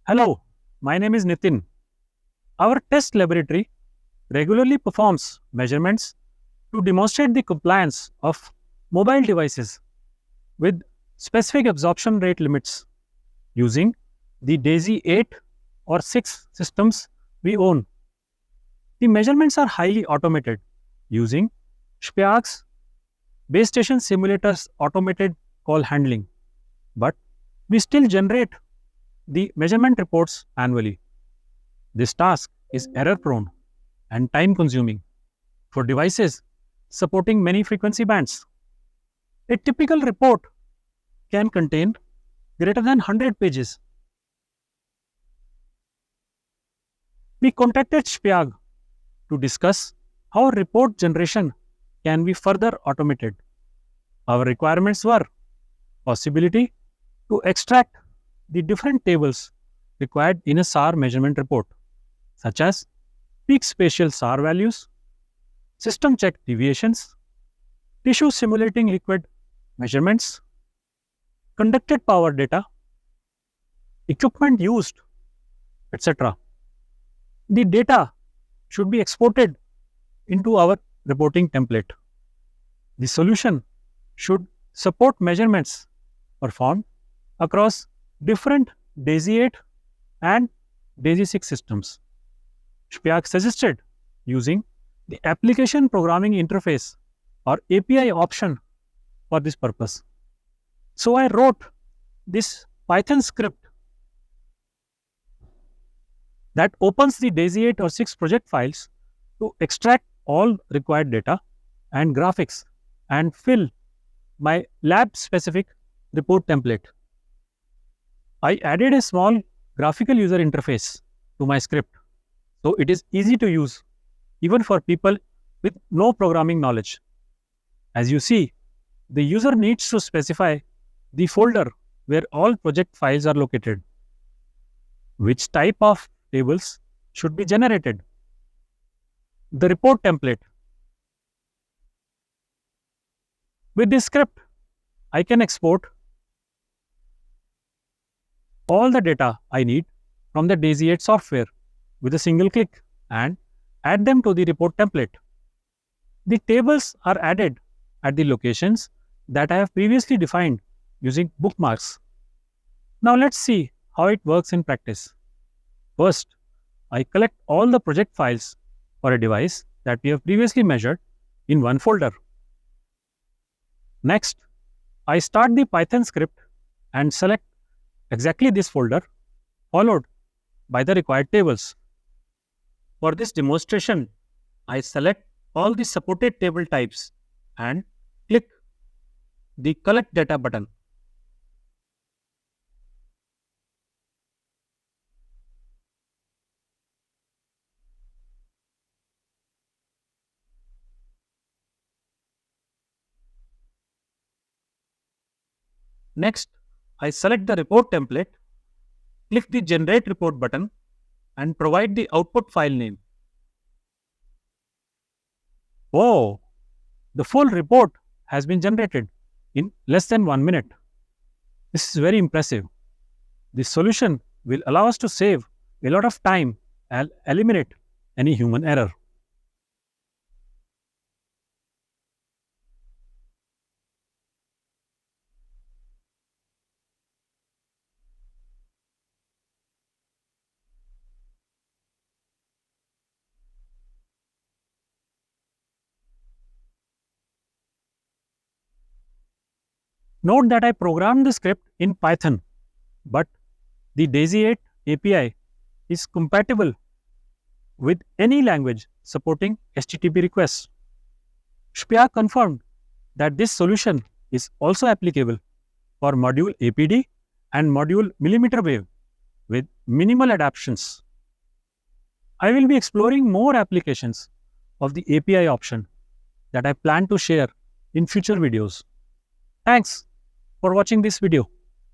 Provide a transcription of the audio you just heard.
Hello, my name is Nitin. Our test laboratory regularly performs measurements to demonstrate the compliance of mobile devices with specific absorption rate limits using the DAISY 8 or 6 systems we own. The measurements are highly automated using SPIAG's base station simulators automated call handling, but we still generate the measurement reports annually. This task is error prone and time consuming for devices supporting many frequency bands. A typical report can contain greater than 100 pages. We contacted SPIAG to discuss how report generation can be further automated. Our requirements were possibility to extract the different tables required in a SAR measurement report, such as peak spatial SAR values, system check deviations, tissue simulating liquid measurements, conducted power data, equipment used, etc. The data should be exported into our reporting template. The solution should support measurements performed across different DAISY 8 and DAISY 6 systems. SPIAG suggested using the Application Programming Interface or API option for this purpose. So I wrote this Python script that opens the DAISY 8 or 6 project files to extract all required data and graphics and fill my lab-specific report template. I added a small graphical user interface to my script, so it is easy to use even for people with no programming knowledge. As you see, the user needs to specify the folder where all project files are located, which type of tables should be generated, the report template. With this script, I can export all the data I need from the DAISY 8 software with a single click and add them to the report template. The tables are added at the locations that I have previously defined using bookmarks. Now let's see how it works in practice. First, I collect all the project files for a device that we have previously measured in one folder. Next, I start the Python script and select exactly this folder, followed by the required tables. For this demonstration, I select all the supported table types and click the Collect Data button. Next, I select the report template, click the Generate Report button and provide the output file name. Whoa! The full report has been generated in less than 1 minute. This is very impressive. This solution will allow us to save a lot of time and eliminate any human error. Note that I programmed the script in Python, but the DAISY 8 API is compatible with any language supporting HTTP requests. SPIAG confirmed that this solution is also applicable for module APD and module millimeter wave with minimal adaptations. I will be exploring more applications of the API option that I plan to share in future videos. Thanks for watching this video.